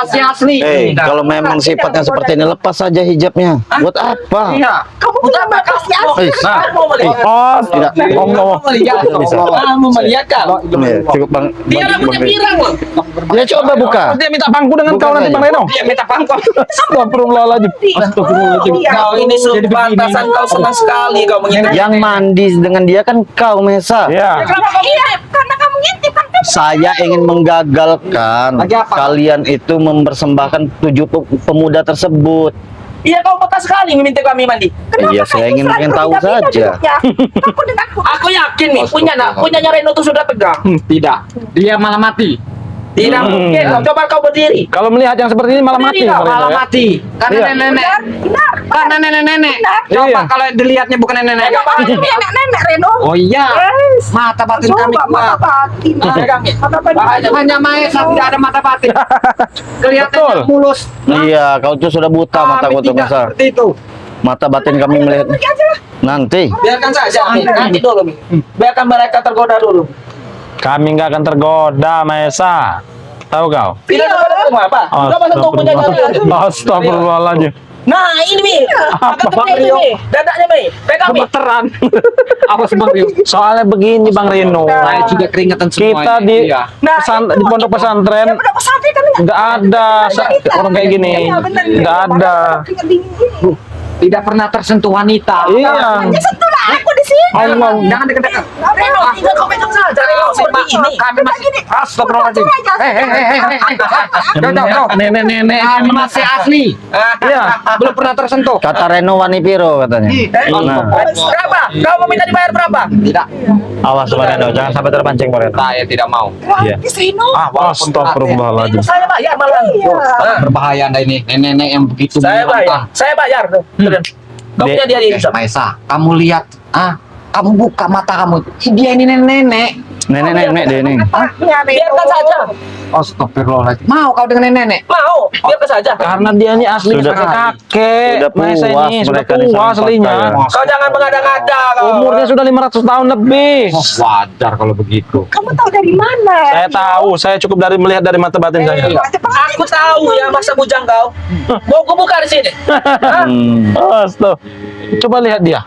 Makasih asli. Kalau memang sifatnya seperti ini, lepas saja hijabnya. Buat apa? Iya. Kamu punya makasih asli. Mau melihat. Oh, tidak. Mau melihat. Mau melihat kau. Cukup bang. Dia rambutnya pirang loh. Ya coba buka. Dia minta pangku dengan Bukan kau nanti aja. Bang Reno. Dia minta pangkal. Astagfirullahaladzim. Astagfirullahaladzim. Kau ini sudah pantasan kau senang sekali kau mengintip. Yang mandi dengan dia kan kau, Mesa. Iya. Kenapa kau Iya, karena kamu ngintip kan. Saya ingin menggagalkan Lagi apa? kalian itu mempersembahkan 7 pemuda tersebut. Iya kau bekas sekali meminta kami mandi. Iya, saya ingin tahu saja. Aku denganku. Aku yakin nih punyanya Reno tuh sudah tegang. Tidak. Dia malah mati. Tidak mungkin. Coba kau berdiri. Kalau melihat yang seperti ini malah mati. Berdiri kau, Bang Reno, malah ya. mati. Karena Iya. nenek-nenek. Benar. Karena nenek-nenek. Benar. Coba kalau dilihatnya bukan nenek-nenek. Pegang bahan. Nenek-nenek Reno. Oh iya. Yes. Mata batin kami Coba mata kuat. batin. Pegang nih. Mata batin. Bahaya. Hanya Maesa tidak ada mata batin. Kelihatannya Betul. mulus. Iya, kau tuh sudah buta mata Kami kau tuh, tidak Mesa. seperti itu. Mata batin kami melihat. Pergi aja lah. Nanti. Biarkan saja Mi. Nanti dulu Mi. Biarkan mereka tergoda dulu. Kami nggak akan tergoda, Maesa. Tahu kau? Tidak tergoda semua apa? Coba sentuh punyanya Reno. Astagfirullahaladzim. Nah ini Mi. Apa ini Mi? Dadanya Mi. Pegang Mi. Gemeteran. Apa sih Bang Rio? Soalnya begini Bang Reno. Saya juga keringetan semua. Kita di di pondok pesantren Ya, pondok pesantren kami nggak ada orang kayak gini. Iya, benar. Nggak ada. Keringat dingin gini. Tidak pernah tersentuh wanita. Iya. Ya sentuhlah aku di sini. Allah, jangan dekat-dekat. Reno, tinggal kau pegang saja Reno. Seperti ini. Kami masih Gini. astagfirullahaladzim. Coba Jauh. Nenek-nenek kami masih asli. Iya, belum pernah tersentuh. Kata Reno Wanipiro katanya. Nah, Berapa? Kau mau minta dibayar berapa? Tidak. awas Pak Reno, jangan sampai terpancing Pak Reno. Saya tidak mau. Gratis Reno. Astagfirullahaladzim. Saya bayar malah. Iya. Berbahaya Anda ini. Nenek-nenek yang begitu Saya bayar. Saya bayar. Kau punya dia di Insaf. Maesa, kamu lihat, kamu buka mata kamu. Dia ini nenek-nenek. Nenek-nenek deh ini. Ya, Reno. Biarkan saja. Astagfirullahaladzim. Mau kau dengan nenek-nenek? Mau. Biarkan saja. Karena dia ini asli Sudah kakek. sudah Maesa puas ini sudah mereka di tua sana aslinya. pakai. Kau jangan mengada-ngada kau. Umurnya sudah 500 tahun lebih. Wajar kalau begitu. Kamu tahu dari mana? Saya tahu, saya cukup dari melihat dari mata batin saya. Aku tahu ya masa bujang kau. Mau ku buka di sini. Hah? Astaga. Coba lihat dia.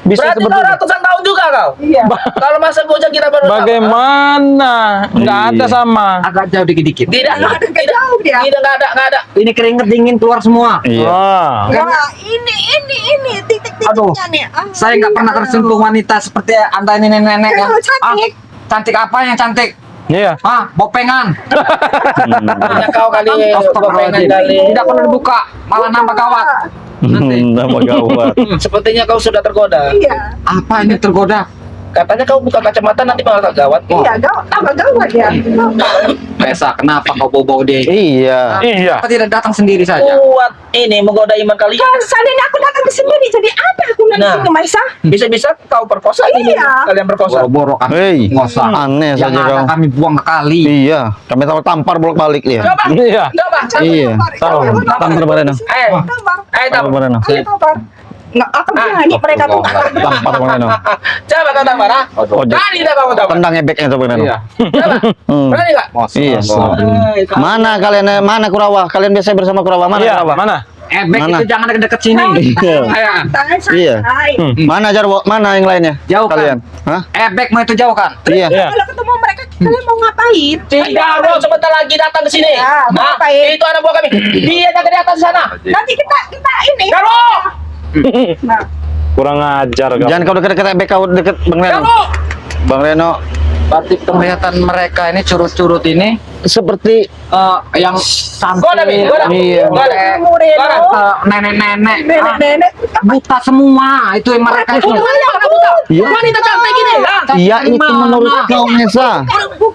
Bisa Berarti seperti kau itu. ratusan tahun juga kau. Iya. Kalau masa bujang kita baru tahu. Bagaimana? Nggak ada sama. Agak jauh dikit-dikit. Tidak, Nggak ada jauh dia. tidak nggak ada. Ini keringet dingin keluar semua. Iya. Ah. Wah, ini Aduh, titik-titiknya nih. Saya nggak pernah tersentuh wanita seperti Anda ini nenek-nenek yang Cantik. cantik apa yang cantik? Iya. Bopengan. Hanya kau kali pengen kali. Tidak perlu dibuka, malah nambah gawat. Nama gawat. Sepertinya kau sudah tergoda. Iya. Apa ini tergoda? Katanya kau buka kacamata nanti malah gawat. Iya, tambah gawat ya. Pesa, kenapa kau bawa-bawa dia? Iya. Iya. Kenapa tidak datang sendiri saja? Kuat ini menggoda iman kalian. Kan seandainya aku datang ke sendiri, jadi apa aku nanti Nah. ke Maisa? Bisa-bisa kau perkosa ini. Iya. Kalian perkosa. Boro-boro kami Hei, ngosah. aneh Yang saja ada kau. kami buang ke kali. Iya, kami tahu tampar bolak-balik dia. Coba. Iya. Coba. Iya. Tahu. Tampar Pak Reno. Tampar. Tampar Pak Reno. Ayo tampar. Nggak akan berani mereka tuh. Tampar Pak Reno. Coba kau tampar. Ah. Oh, Berani tidak kamu tampar. tendang ebeknya tuh Pak Reno. Iya. Coba. Hmm. Berani nggak? Iya. Hai, kau- Mana kalian? Mana Kurawa? Kalian biasa bersama Kurawa? Mana Iya. Kurawa? Mana? Ebek Mana? itu jangan deket-deket sini. Iya. Ayo. Iya. Santai. Mana Jarwo? Mana yang lainnya? Jauh kan? Kalian? Hah? Ebek mau itu jauh kan? Iya. Iya. Kalau ketemu mereka, kalian mau ngapain? Tidak, bro, sebentar lagi datang ke sini. Ya, mau Hah? ngapain? Itu anak buah kami. Dia jaga di atas sana. Nanti kita ini. Kamu, Nah, Kurang ajar kau. Jangan kau dekat-dekat ebek, kau deket Bang Reno. kamu. Bang Reno Berarti penglihatan mereka ini curut-curut ini seperti yang Goda, Mi. santai, Goda. Iya. Goda. kamu Reno. Goda. nenek-nenek, Nenek-nenek. buta semua itu yang mereka itu. Iya. Wanita cantik gini. Hah? Iya, itu menurut kau Nesa.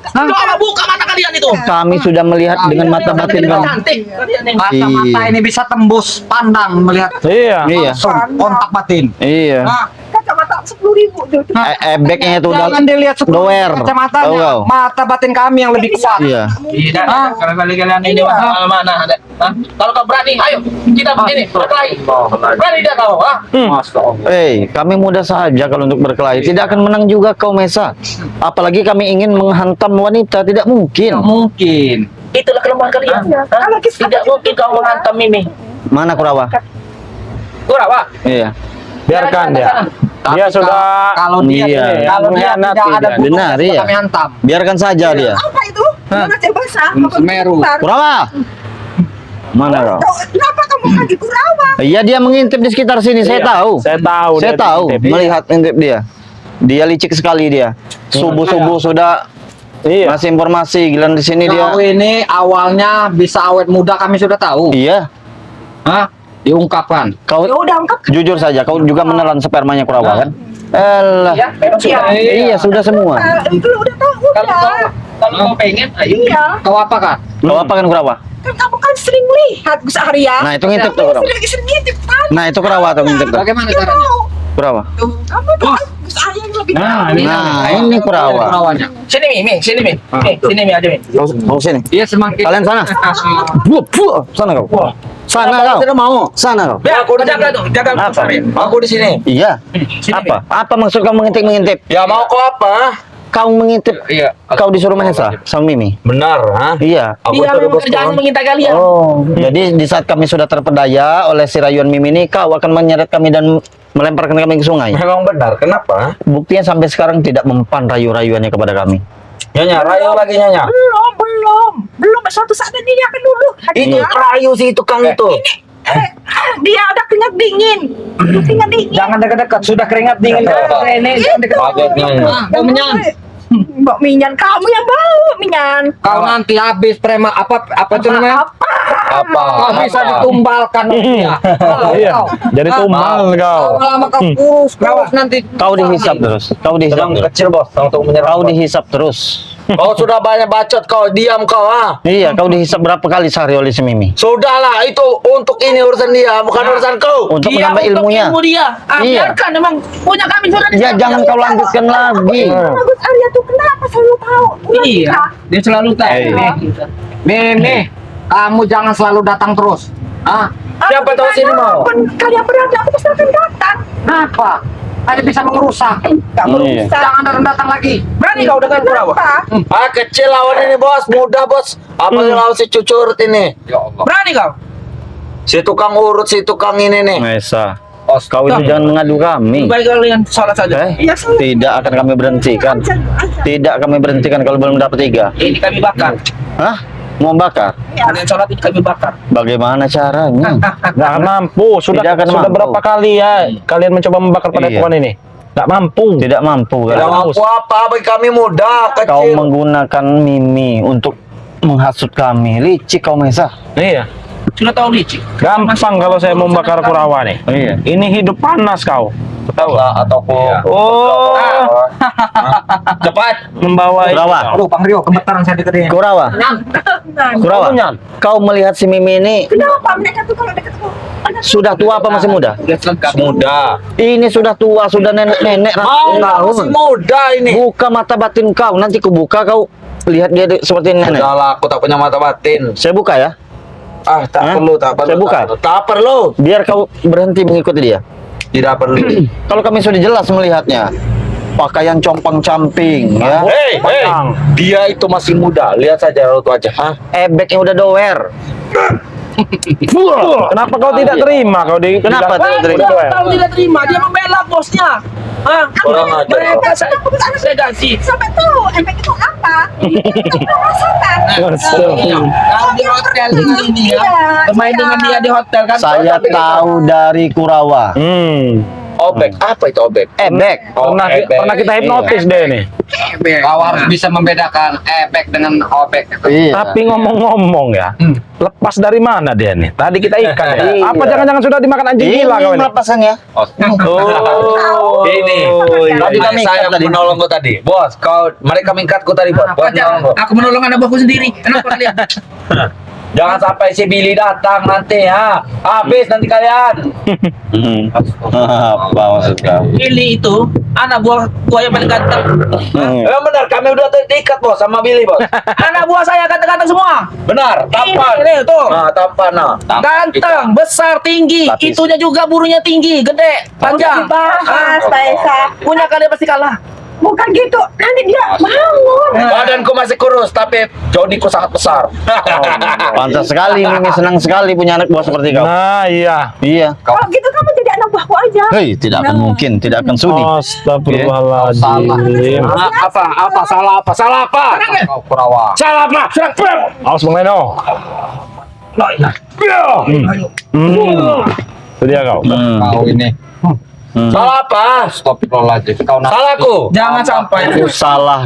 Coba buka mata kalian itu. Kami sudah melihat dengan mata batin kau. Cantik. Kalian ini. Mata-mata Iya. ini bisa tembus pandang melihat Iya. Iya. langsung kontak batin. Iya. Kacamata 10.000 tuh. Ebeknya itu udah Jangan dilihat doer. Tahu kacamatanya, kau? mata batin kami yang lebih kuat. Iya. Tidak. Kalau kalian ini mana ada. Hah? Kalau kau berani, ayo kita begini berkelahi. Berani dia kau. Hah? Kami mudah saja kalau untuk berkelahi. Tidak akan menang juga kau Mesa. Apalagi kami ingin menghantam wanita, tidak mungkin. Tidak mungkin. Itulah kelemahan kalian. Iya. Hah? Kalau kita- Tidak mungkin kau menghantam Mimi. Mana Kurawa? Kurawa. Iya. Biarkan dia. Tapi Dia sudah kalau dia Iya. kalau dia Mengkhianati tidak ada dia. gunung, Benar, sudah iya. kami hantam. Biarkan saja dia. Apa itu? Mana cek basah? Apa Semeru. besar? Kurawa. Mana kau? Kenapa kamu lagi Kurawa? Iya, dia mengintip di sekitar sini, saya Iya, tahu. saya tahu Saya dia tahu, ngintip. melihat ngintip dia. Dia licik sekali dia. Subuh-subuh sudah Iya. ngasih informasi, giliran di sini dia. Kau ini awalnya bisa awet muda kami sudah tahu. Iya. Hah? Diungkapkan. Kau Ya udah angkat. jujur saja, kau juga menelan spermanya Kurawa kan? Elah. Ya, memang sudah. Iya, sudah semua. Itu udah tahu Kalau udah. kau pengen, ayo. Iya. Kau apa kan? Kau apa kan Kurawa? Kan kamu kan sering lihat Gus Arya. Nah, itu ngintip tuh Kurawa. Sering ngintip kan. Nah, itu Kurawa tuh ngintip tuh. Bagaimana Dia caranya? tahu. Kurawa. Tuh, kamu tuh Gus Arya yang lebih Nah, tahu. Nah, ini Kurawa. Kurawanya. Sini Mi, sini Mi. Sini Mi aja Mi. Kau sini. Iya semakin. Kalian sana. Buah, sana kau. Sana kau. Tidak mau. Sana kau. Ya, aku jaga tuh, jaga Apa? Aku di sini. Iya. Sini, Apa? Apa maksud kau mengintip-mengintip? Ya mau kau apa? Kau mengintip, Iya. kau disuruh Mahesa sama Mimi? Benar, ha? Iya. Dia memang kerjaannya mengintai kalian. Oh, jadi di saat kami sudah terpedaya oleh si rayuan Mimi ini, kau akan menyeret kami dan melemparkan kami ke sungai. Memang benar. Kenapa? Buktinya sampai sekarang tidak mempan rayu-rayuannya kepada kami. Nyonya, rayu lagi Nyonya. Belum. Suatu saat nanti dia akan dulu. Itu rayu si tukang itu. Dia ada keringat dingin. Keringat dingin. Jangan dekat-dekat, sudah keringat dingin. Ini jangan dekat. Kaget Bau menyan. Bau minyan, kamu yang bau minyan. Kau nanti habis preman apa itu namanya? Apa? Kau bisa ditumbalkan nanti ya. Iya. Jadi tumbal kau. Lama-lama kau kurus nanti. Kau dihisap terus. Kau dihisap terus. Kecil bos, untuk menyerang. Kau dihisap terus. Kau sudah banyak bacot kau, diam kau ah. Iya, kau dihisap berapa kali sehari oleh si Mimi? Sudahlah, itu untuk ini urusan dia, bukan urusan kau. Untuk Dia menambah untuk ilmunya. ilmu dia. Iya. Biarkan memang punya kami sudah Ya, jangan kau lanjutkan lagi. Gus Arya tuh kenapa selalu tahu? Iya. Dia selalu tahu. Nih, kamu jangan selalu datang terus. Ah, siapa tahu sini mau? Kalian berada, aku pasti akan datang. Kenapa? Hanya bisa merusak. Kamu Iya. bisa. Jangan datang lagi. Berani kau dengan Kurawa? Kenapa? Kecil lawan ini bos, muda bos. Apa lawan si cucurut ini? Berani kau? Si tukang urut, si tukang ini nih. Mahesa, kau itu jangan mengadu kami. Baik kalian sholat saja. Iya, salah. Tidak akan kami berhentikan. Tidak kami berhentikan kalau belum dapat 3. Ini kami bakar. Hah? Mau bakar? Kalian sholat ini kami bakar. Bagaimana caranya? Nggak akan mampu. Sudah Tidak akan sudah mampu. berapa kali ya kalian mencoba membakar pada Iya. pohon ini? Nggak mampu. Tidak mampu. Tidak kan? mampu apa, bagi kami muda, Kau kecil. menggunakan Mimi untuk menghasut kami. Licik kau Mahesa. Iya. Sudah tahu licik. Gampang kalau saya membakar Kurawa nih. Iya. Ini hidup panas kau. Tahu? Atau Oh, cepat. membawa itu Kurawa. kau. Aduh, Bang Rio, gemetaran saya diketnya. Kurawa. Kurawa. Kamu, Nyan. Kau melihat si Mimi ini Kenapa mereka tuh kalau dekat tuh? sudah tua apa masih muda? Sudah selengkap. Muda. Ini sudah tua, sudah nenek-nenek Mau ratusan masih tahun. muda ini. Buka mata batin kau, nanti kubuka kau lihat dia seperti nenek. Udahlah, aku tak punya mata batin. Saya buka ya, Ah, tak Hah? perlu, tak perlu. Saya buka? tak perlu. Tak perlu. biar kau berhenti mengikuti dia. Tidak perlu. Kalau kami sudah jelas melihatnya, pakaian compang-camping ya, Hei, Bang. dia itu masih muda. Lihat saja raut wajah. Hah? ebeknya udah doer. Kenapa kau tidak terima? Kau di Kenapa bilang- tidak terima? Udah, Tahu tidak terima, dia membela bosnya. Hah? Orang ajar. Mereka saya gaji. Sampai tahu efek itu apa? Kita pernah rasakan. Kalau di hotel ini ya, bermain dengan dia di hotel kan. Saya tahu dari Kurawa. Obek. Apa itu obek? Ebek. Pernah kita hipnotis deh nih. Kau harus bisa membedakan ebek dengan obek. Iya. Tapi ngomong-ngomong ya, lepas dari mana dia nih? Tadi kita ikan ya. Iya. Apa jangan-jangan sudah dimakan anjing Ini gila kau ini? melepasannya. Oh. Ini. Tadi Iya. kami saya Tadi. menolong kau tadi. Bos, kau mereka mingkatku tadi, bos. Bos, Apa aja? menolong kau. Aku menolong anak buahku sendiri. Kenapa kalian? Jangan sampai si Billy datang nanti ya. Habis nanti kalian. Apa maksud kau? Billy itu anak buah yang paling ganteng. Memang benar, kami udah terikat bos sama Billy bos. Anak buah saya ganteng-ganteng semua. Benar, tampan. Ini tuh. Nah, tampan nah. Ganteng, besar, tinggi. Tapi- Itunya juga burunya tinggi, gede, panjang. Bahas, Pak Esa. Punya kalian pasti kalah. Bukan gitu, nanti dia bangun. Badanku masih kurus, tapi jodiku sangat besar. Pantas sekali, Mimi senang sekali punya anak buah seperti kau. Nah, iya. Iya. Kalau gitu kamu jadi anak buahku aja. Hei, tidak akan mungkin, tidak akan sudi. Astagfirullahaladzim. Apa salah apa? Kau Kurawa. Salah apa? Awas Bang Leno. Itu dia kau. Kau ini. Salah apa? Astagfirullahaladzim. Kau nak. Salahku. Jangan sampai. Salah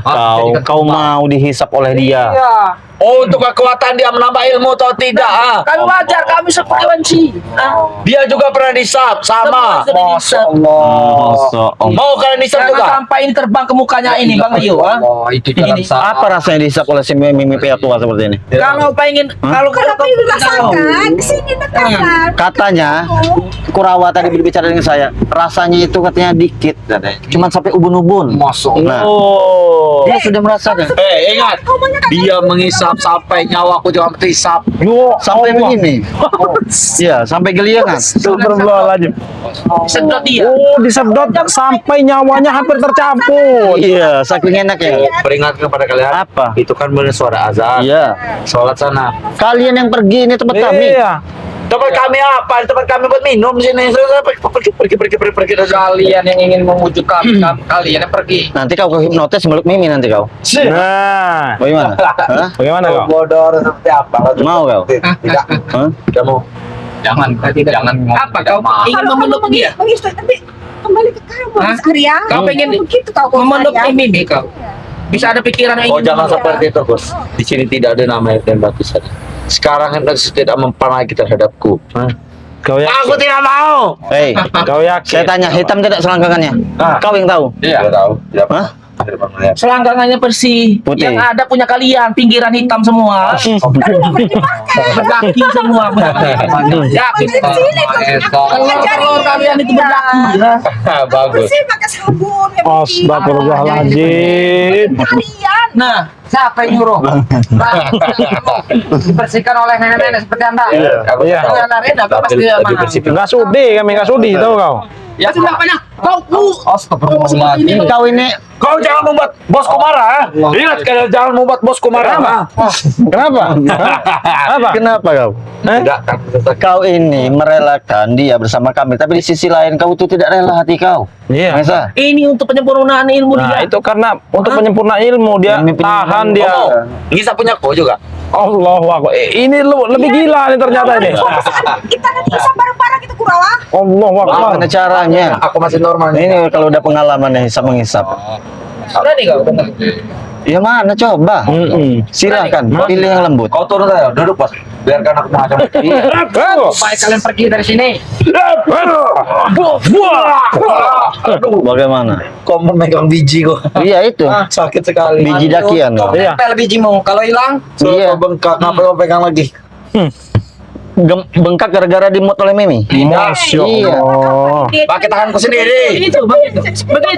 kau mau dihisap oleh dia. Oh, untuk kekuatan dia menambah ilmu atau tidak? Kami wajar, kami seperti Wanci. Dia juga pernah disap, sama. Masya Allah. Mau kalian disap juga? Sampai ini terbang ke mukanya ini, Bang Rio. Oh, itu jalan salah. Apa rasanya dihisap oleh si Mimi pria tua seperti ini? Kalau pengen, kalau Kenapa ibu rasakan? Kesini dekat. Katanya, Kurawa tadi berbicara dengan saya, rasanya itu katanya dikit, katanya. Cuman sampai ubun-ubun. Masuk. Nah, Oh. dia sudah merasakan. ingat, dia mengisap sampai nyawaku juga terhisap. Sampai begini. Iya, sampai geliangan. Astagfirullahaladzim. Sedot dia. Oh, disedot sampai nyawanya hampir tercampur. Iya, saking enaknya. Peringat kepada kalian. Apa? Itu kan benar suara azan. Iya. Sholat sana. Kalian yang pergi ini tempat kami. Iya. Tempat kami apa? Tempat kami buat minum sini. Pergi. Kalian yang ingin mewujudkan kalian yang pergi. Nanti kau hipnotis meluk Mimi nanti kau. Nah, Bagaimana? Hah? bagaimana kau? Bodoh seperti apa? Mau kau? Tidak. Hah? Kamu jangan ngomong. Apa kau ingin Kalau kamu memeluk dia? mengistri, tapi kembali ke kamu, Hah? Mas Arya. Kau pengen begitu kau memeluk Mas Arya. Mimi kau? Bisa ada pikiran yang Oh, ingin jangan memeluk. seperti itu, Gus. Di sini tidak ada nama yang baptisan. Sekarang hipnotis tidak mempan lagi terhadapku. Kau Aku yakin? tidak mau. Hei, Kau yakin? saya tanya, hitam tidak selangkangannya? Kau yang tahu. Iya. Tahu. Hah? Selangkangannya bersih. Putih. Yang ada punya kalian, pinggiran hitam semua. Berdaki semua. Yakin. Telur kalian itu berdaki. Bagus. Bersih pakai sabun. yang bersih. Astagfirullahaladzim. Kalian. Nah, Siapa yang nyuruh? Dibersihkan oleh nenek-nenek seperti Anda. Iya. Rena, kau pasti mana? Enggak sudi, kami enggak sudi, tahu kau? Ya sudah banyak. Kau Astagfirullahaladzim. Kau ini Kau jangan membuat bosku marah. Ingat kalian jangan membuat bosku marah. Kenapa? Apa? kenapa kau? Kau ini merelakan dia bersama kami, tapi di sisi lain kau itu tidak rela hati kau. Iya. Masa? Ini untuk penyempurnaan ilmu Nah, dia. itu karena untuk penyempurnaan ilmu dia Mimpi tahan dia. Bisa punya kau juga. Allahu Akbar. Ini lebih gila nih ternyata ini. Kita nanti bisa bareng-bareng gitu Kurawa. Allahu Akbar. Bagaimana caranya? Aku masih normal. Ini kalau udah pengalaman nih, hisap menghisap. Sudah nih kau. Ya mana coba? Silakan, pilih yang lembut. Kau turun aja, duduk bos. Biarkan aku menghadap. Baik kalian pergi dari sini. Bagaimana? Kau memegang biji kok. Iya itu. Sakit sekali. Biji dakian. Kau Iya. tempel bijimu. Kalau hilang, Iya. kau bengkak. Ngapa kau pegang lagi? Bengkak gara-gara dimut oleh Mimi. Masya Iya. Allah. Pakai tanganku sendiri. Begitu.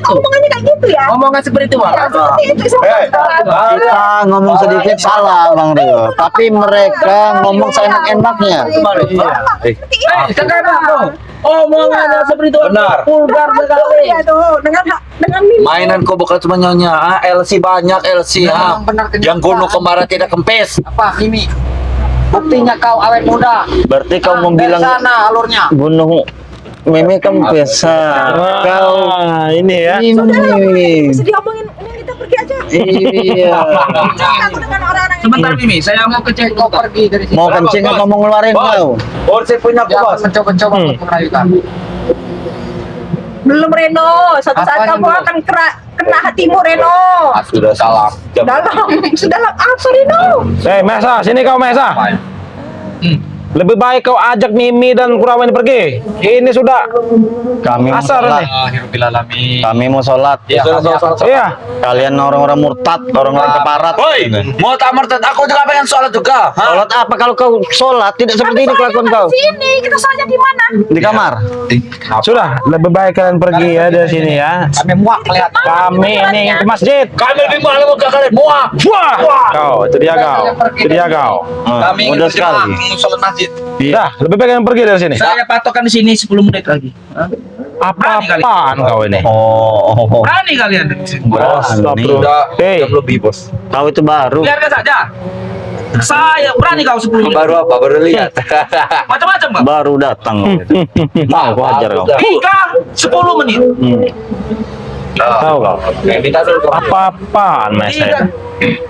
Omongannya kayak gitu ya. Omongan seperti itu, Bang. Seperti itu sama. Kita ngomong sedikit salah Bang Rio, tapi mereka ngomong seenak-enaknya. Sekarang omongannya seperti itu. Benar. Vulgar sekali. Iya tuh, dengan mimi. Mainanku bukan cuma nyonya, LC banyak LC. Benar, Yang kuno kemarin tidak kempes. Apa Mimi? Buktinya kau awet muda. Berarti kau mau Dari bilang sana alurnya. bunuh Mimi kempes. Kau ini ya. ini. Bisa diomongin, ini kita pergi aja. Iya. Jangan aku dengan orang-orang Sebentar Mimi, saya mau kecek. Kau pergi dari sini. Mau kencing apa mau ngeluarin kau? Saya punya bos. Mencoba-coba untuk merayukan. Belum Reno, suatu saat Apanya kamu belum? akan kena hatimu Reno. Sudah salah. Sedalam apa Reno? Mesa, sini kau Mesa. Lebih baik kau ajak Mimi dan Kurawa ini pergi. Ini sudah Kami mau asar sholat. nih. Kami mau sholat. Iya. Kalian orang-orang murtad, orang-orang keparat. Woi, mau tak murtad? Aku juga pengen sholat juga. Sholat apa kalau kau sholat tidak seperti ini kelakuan kau? Sini, kita soalnya di mana? Di kamar. Sudah, lebih baik kalian pergi ya dari sini ya. Kami muak melihat. Kami ini ingin ke masjid. Kami lebih mahal muka kalian. Muak. Wah, kau, itu dia kau. Itu dia kau. Mudah sekali. Sholat maghrib masjid. Dah, lebih baik kalian pergi dari sini. Saya patokan di sini 10 menit lagi. Hah? Apa-apaan kau ini? Oh, Berani kalian? Astagfirullah. Hei, lebih bos. kau itu baru. Biarkan saja. Saya berani kau 10 menit. Baru apa? Baru lihat. Macam-macam bang. Baru datang. Mau aku hajar kau. 10 menit. tahu kau? Minta dulu. Apa-apaan Mesa?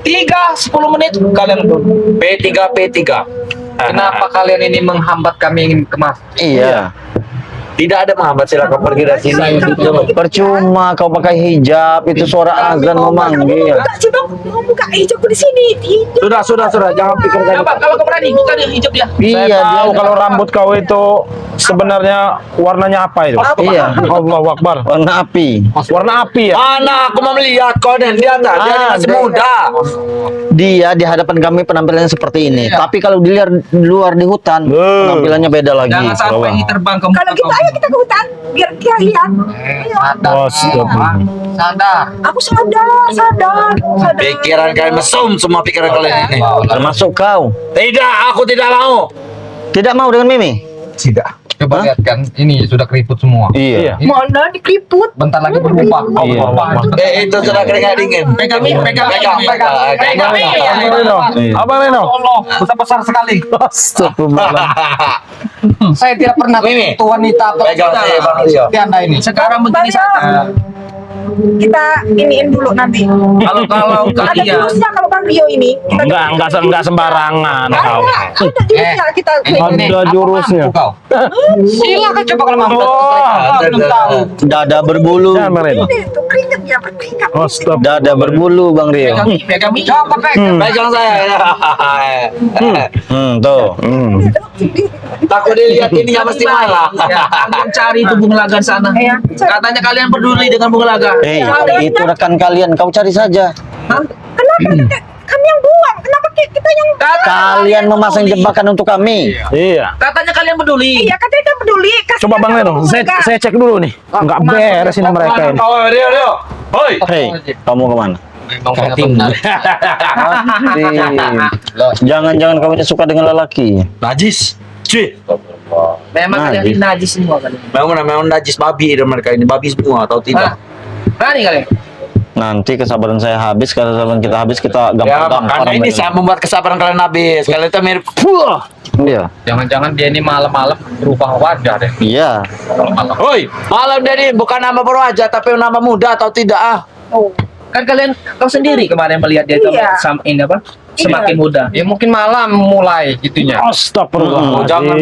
10 menit kalian dulu. P3. Kenapa kalian ini menghambat kami ingin kemas? Iya. Tidak ada menghambat, silakan pergi dari sini. Percuma kau pakai hijab, itu suara azan memanggil. Buka sih bang, mau buka hijabku di sini. Sudah, jangan pikirkan. Coba kalau kau berani buka dia hijab dia. Iya, Saya tahu dia kalau rambut kau itu sebenarnya warnanya apa itu? Iya. Allahu Akbar. warna api. Warna api ya? Mana aku mau melihat kau dan lihat dia masih muda. Dia di hadapan kami penampilannya seperti ini. Iya. Tapi kalau di luar di hutan, penampilannya beda lagi. Jangan sampai terbang ke Kalau kita ayo kita ke hutan, biar dia lihat. Ayo. Sadar. Aku sadar. Pikiran kalian mesum semua pikiran kalian ini. Termasuk kau. Tidak, aku tidak mau. Tidak mau dengan Mimi? Tidak. Coba lihat kan, ini sudah keriput semua. Iya. Mana dikeriput? Bentar lagi berubah. Iya. Itu sudah keringat dingin. pegang. Abang Reno. Allah, besar sekali. Astagfirullah. Saya tidak pernah itu wanita. Pegang saya, Bang Rio. Seperti Anda ini. Sekarang begini saja. Kita iniin dulu nanti. Kalau Ada kalian jurusnya kalau Bang Rio ini. Kita Enggak sembarangan kau. Ada jurusnya kita. Ada jurusnya. Kau. Silakan coba kalau mau. Oh, tahu. Dada berbulu. Jangan Bang Reno. Ini tuh keringatnya berkeringat. Astagfirullah. Dada berbulu, Bang Rio. pegang. Coba pegang saya. Tuh. Takut dilihat ini nggak mesti marah. Kalian cari itu bunga laga sana. Katanya kalian peduli dengan bunga laga. Itu rekan kalian, kau cari saja. Kenapa kami yang buang? Kenapa kita yang Kalian memasang jebakan untuk kami. Iya. Katanya kalian peduli. Iya katanya kan peduli. Kasih Coba Bang tahu Reno, mereka. saya cek dulu nih. Enggak beres ini mereka ini. Rio. Hoi. Hei, kamu kemana? Jangan-jangan kamu suka dengan lelaki. Najis. Cuy. Memang Najis. kalian najis semua kalian. Memang najis babi dan mereka ini babi semua atau tidak? Berani kalian. Nanti kesabaran saya habis, kalau kesabaran kita habis, kita Ya, gampang-gampang. makanya ini saya membuat kesabaran kalian habis. Kalian itu mirip. Iya. Jangan-jangan dia ini malam-malam berubah wajah deh. Iya. Hoi, malam Dedi bukan nama berwajah tapi nama muda atau tidak ah? Oh. Kan kau sendiri kemarin melihat dia Iya. ini apa? Semakin muda. Ya mungkin malam mulai gitunya. Astagfirullah. Jangan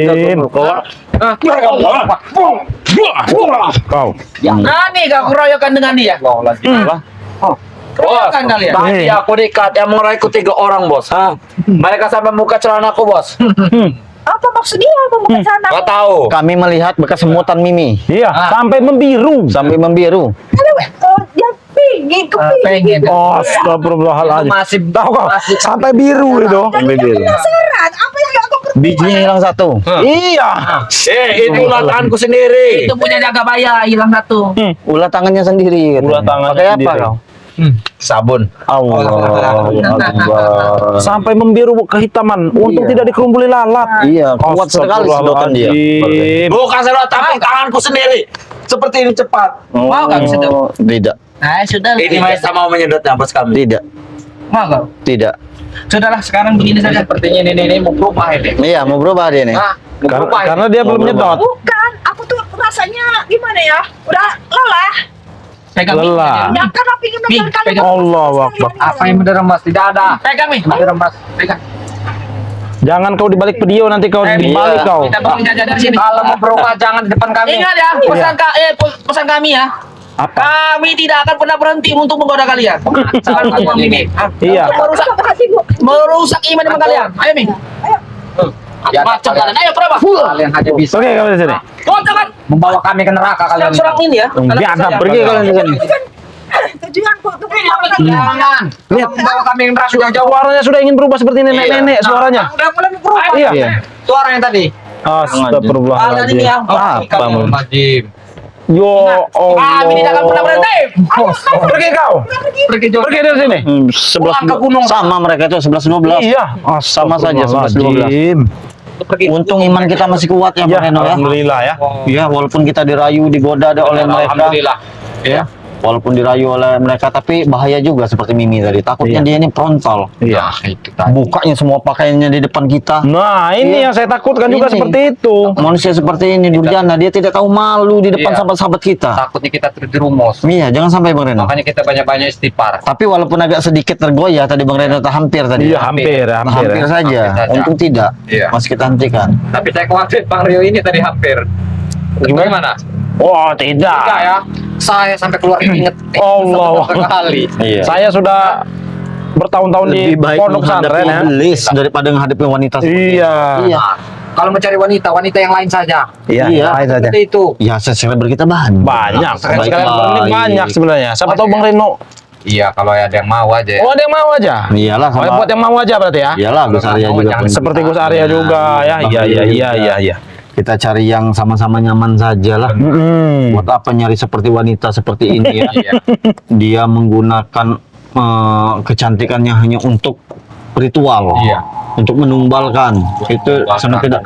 Kau. Berani kau keroyokan dengan dia. Bos, Keroyokan kalian. tadi aku dikat yang mengeraihku 3 orang bos. Mereka sampai muka celanaku bos. Apa maksudnya? Apa bukan sana? Gak tahu. Kami melihat bekas semutan Mimi Iya, sampai membiru. sampai membiru. Dia pingin, Pengen. Astagfirullahaladzim. Masih Tahu kau? Sampai biru itu. Sampai biru. penasaran. Apa yang gak kau Bijinya hilang satu. Iya. itu tanganku sendiri. Itu punya jaga baya hilang satu. Ulah tangannya sendiri. katanya. Ulah tangannya Pakai apa sendiri. kau? Sabun. Allah. Akbar. Sampai membiru kehitaman. Untung Iya. tidak dikerumbuli lalat. Iya, kuat sekali sedotan dia. Astagfirullahaladzim. Bukan sedot tapi tanganku sendiri. Seperti ini cepat. Mau kau sedot? Tidak. Sudah. Ini Maesa mau menyedotnya bos kami. Tidak. Mau kau? Tidak. Sudahlah sekarang begini saja. Sepertinya ini mau berubah ini. Iya, mau berubah dia nih. Mau berubah ini. Karena dia belum berubah. nyedot. Bukan, aku tuh rasanya gimana ya? Udah lelah. Pegang Mi. Lelah. Ya karena pingin nonton kalian. pegang. Allahu Akbar. Apa yang benar mas? Tidak ada. Pegang Mi. Benar mas. Pegang. Jangan kau dibalik video nanti kau dibalik kau. Kita bangun jajan dari sini. Kalau mau berubah jangan di depan kami. Ingat ya, pesan kami ya. Apa? Kami tidak akan pernah berhenti untuk menggoda kalian. Jangan uang ini. Iya. Merusak iman iman kalian. Ayo Mi. Ya, Macam kalian. Ayo berapa? Kalian hanya bisa Oke, kau di sini. Oh jangan. membawa kami ke neraka kalian. Serang ini ya. Biadab, pergi kalian di sini. Tujuanku untuk Jangan. Lihat. Membawa kami ke neraka jauh-jauh. Suaranya sudah ingin berubah seperti nenek-nenek suaranya. Udah mulai berubah. Iya. Suara yang tadi. Kalian ini Astagfirullahaladzim. ya. Apa mau? Majim. Yo Allah. Kami tidak akan pernah berhenti. Pergi kau. Pergi jauh. Pergi dari sini. 11 Pulang ke gunung. sama mereka itu 11 12. Iya. Sama saja 11 12. Astagfirullahaladzim. Pergi. Untung iman kita masih kuat ya, Ya, Bang Reno ya. alhamdulillah ya. Ya, walaupun kita dirayu, digoda oleh mereka. Alhamdulillah. Ya. Walaupun dirayu oleh mereka, tapi bahaya juga seperti Mimi tadi. Takutnya Iya. dia ini frontal. Iya. Nah, itu tadi. Bukanya semua pakaiannya di depan kita. Nah, ini Iya. yang saya takutkan juga Ini. seperti itu. Manusia seperti ini, durjana. Dia tidak tahu malu di depan Iya. sahabat-sahabat kita. Takutnya kita terjerumus. Iya, jangan sampai Bang Reno. Makanya kita banyak-banyak istighfar. Tapi walaupun agak sedikit tergoyah tadi Bang Reno, hampir tadi. Iya, hampir Hampir ya. saja. Hampir saja. Untung tidak. Iya. Masih kita hentikan. Tapi saya khawatir Bang Rio ini tadi hampir. Gimana? Oh, tidak. Enggak ya. Saya sampai keluar inget. Allah. Kali. Iya. Saya sudah bertahun-tahun di Lebih baik pondok pesantren ya. iblis daripada menghadapi wanita. Iya. Iya. Nah, kalau mencari wanita yang lain saja. Iya, Iya. lain saja. Seperti itu. Ya, subscriber kita banyak. Banyak, sekali Baik. banyak sebenarnya. Siapa tahu Bang Reno. Iya, kalau ada yang mau aja. Oh, ada yang mau aja. Iyalah, Oh, sama. buat yang mau aja berarti ya. Iyalah, Gus Arya juga. Jangan punya. Seperti Gus Arya juga ya. Bang Iya, Rio iya, juga. iya, iya, iya. Kita cari yang sama-sama nyaman saja lah. Buat apa nyari seperti wanita seperti ini ya? Iya. Dia menggunakan kecantikannya hanya untuk ritual, Iya. untuk menumbalkan. Itu sangat tidak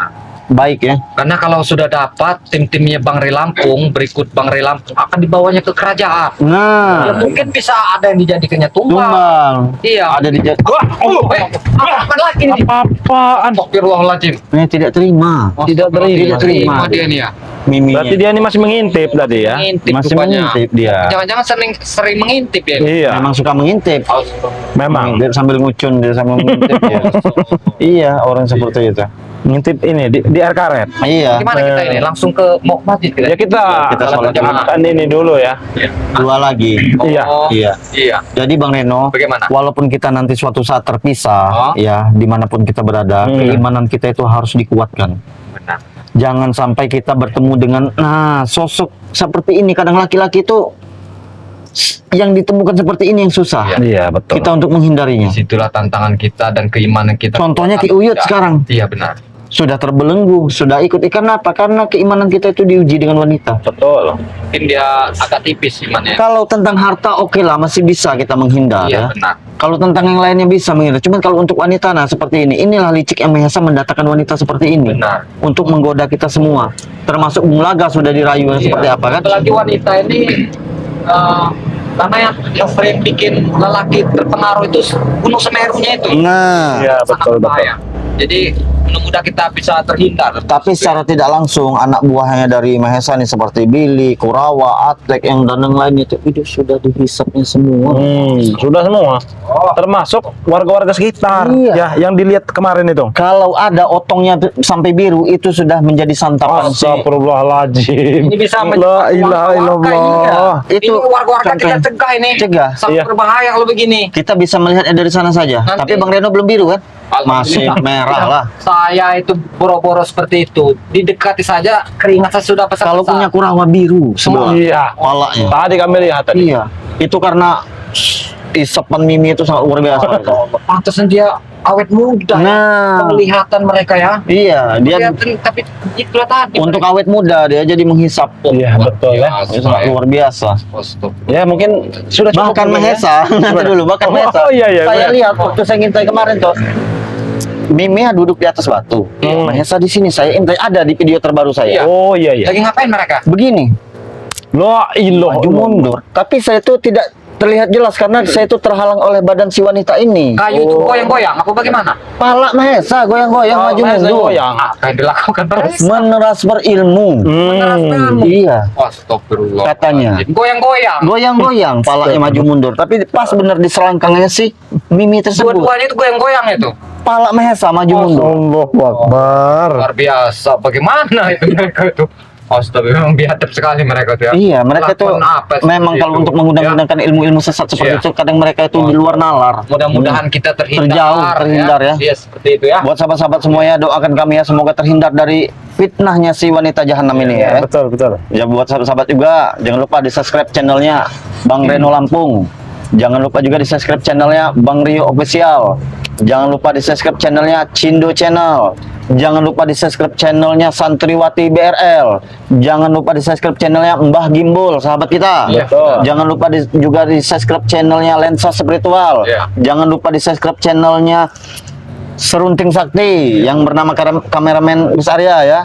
baik ya. Karena kalau sudah dapat tim-timnya Bang Ri Lampung, berikut Bang Ri Lampung akan dibawanya ke kerajaan. Ya Nah, mungkin bisa ada yang dijadikannya tumbal. tumbal. Iya. Ada di Apa lagi nih? Apa-apaan? Astagfirullahaladzim. ini tidak terima. Tidak terima. Tidak terima. Dia nih ya. Mimi. Berarti dia ini masih mengintip tadi ya. Mengintip Masih rupanya. mengintip dia. Jangan-jangan sering mengintip ya. Iya, Memang suka mengintip. memang. Dia sambil ngucun, dia sambil mengintip ya. Iya, orang seperti itu. Ngintip ini di air karet. Iya. Gimana kita ini? Langsung ke masjid kita. Ya kita sholat akan ini dulu ya. Dua lagi. Iya. Oh, Iya. Iya. Jadi Bang Reno, Bagaimana? walaupun kita nanti suatu saat terpisah, Oh. ya dimanapun kita berada, keimanan kita itu harus dikuatkan. Benar. Jangan sampai kita bertemu dengan, sosok seperti ini. Kadang laki-laki itu yang ditemukan seperti ini yang susah. Iya, betul. Kita untuk menghindarinya. Disitulah tantangan kita dan keimanan kita. Contohnya Ki Uyut sekarang. Iya benar. Sudah terbelenggu, sudah ikut ikan apa? Karena keimanan kita itu diuji dengan wanita. Betul. Mungkin dia agak tipis imannya. Kalau tentang harta oke lah, masih bisa kita menghindar ya. Iya benar. Kalau tentang yang lainnya bisa menghindar. Cuman kalau untuk wanita nah seperti ini, inilah licik yang Mahesa mendatangkan wanita seperti ini. Benar. Untuk menggoda kita semua. Termasuk Bung Laga sudah dirayu seperti apa kan? Apalagi wanita ini karena yang sering bikin lelaki terpengaruh itu Gunung Semerunya itu. Nah, Iya, Sangat betul, betul. berbahaya. Jadi mudah-mudah kita bisa terhindar. tapi secara tidak langsung anak buahnya dari Mahesa nih seperti Billy, Kurawa, Atlek yang dan yang lainnya itu sudah dihisapnya semua. Sudah semua. Termasuk warga-warga sekitar. Iya. Ya, yang dilihat kemarin itu. Kalau ada otongnya sampai biru itu sudah menjadi santapan si Astagfirullahaladzim. Ini bisa La ilaha illallah. Itu warga-warga kita contoh- cegah ini. Cegah. Sangat Iya. berbahaya kalau begini. Kita bisa melihatnya dari sana saja. Nanti- Tapi Bang Reno belum biru kan? Masih Alhamdulillah. merah lah. Saya itu boro-boro seperti itu. Didekati saja keringat saya sudah besar. Kalau punya Kurawa biru semua. Iya. Palanya. Tadi kami lihat tadi. Iya. Itu karena isapan Mimi itu sangat luar biasa. Pantasnya dia awet muda. Nah. Penglihatan mereka ya. Iya, dia Kelihatan, tapi itulah tadi. untuk awet muda dia jadi menghisap. Iya, betul ya. Itu sangat luar biasa. Ya, mungkin sudah cukup Bahkan mungkin ya. Mahesa, nanti dulu, bahkan Oh, Mahesa. iya, iya, Saya benar. lihat waktu saya ngintai kemarin tuh. Mimi duduk di atas batu. Mahesa di sini saya intai ada di video terbaru saya. Iya. Oh, iya, iya. Lagi ngapain mereka? Begini, La ilaha maju mundur. Tapi saya itu tidak terlihat jelas karena saya itu terhalang oleh badan si wanita ini. Kayu itu goyang-goyang apa bagaimana? Pala Mahesa goyang-goyang maju Mahesa mundur. goyang. Apa yang dilakukan mereka? Meneras berilmu. Iya, Astagfirullah. katanya. Goyang-goyang. Goyang-goyang, palanya maju mundur. Tapi pas benar di selangkangnya si Mimi tersebut. Dua-duanya itu goyang-goyang itu. Pala Mahesa maju mundur. Allahu Akbar. Luar biasa. Bagaimana itu mereka itu? Astagfirullah, memang biadab sekali mereka itu ya. Iya, mereka tuh Lakukan apa memang seperti kalau itu? untuk menggunakan ilmu-ilmu sesat seperti Iya. itu, kadang mereka itu di luar nalar. Mudah-mudahan kita Terhindar ya. Iya, seperti itu ya. Buat sahabat-sahabat semuanya, doakan kami ya semoga terhindar dari fitnahnya si wanita jahanam ini ya. Betul, betul. Ya buat sahabat-sahabat juga, jangan lupa di subscribe channelnya Bang Reno Lampung. Jangan lupa juga di subscribe channelnya Bang Rio Official. Jangan lupa di subscribe channelnya Cindo Channel. Jangan lupa di subscribe channelnya Santriwati BRL. Jangan lupa di subscribe channelnya Mbah Gimbul, sahabat kita. Betul. Jangan lupa juga di subscribe channelnya Lensa Spiritual. Iya. Jangan lupa di subscribe channelnya Serunting Sakti yang bernama kameramen Gus Arya ya.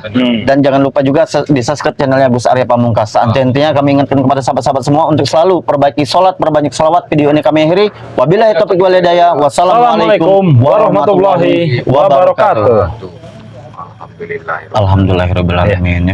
Dan jangan lupa juga di subscribe channelnya Gus Arya Pamungkas. Intinya kami ingatkan kepada sahabat-sahabat semua untuk selalu perbaiki sholat, perbanyak salawat. Video ini kami akhiri. Wabillahi taufiq wal hidayah. Wassalamualaikum warahmatullahi wabarakatuh. Alhamdulillah. Alhamdulillahirabbil alamin.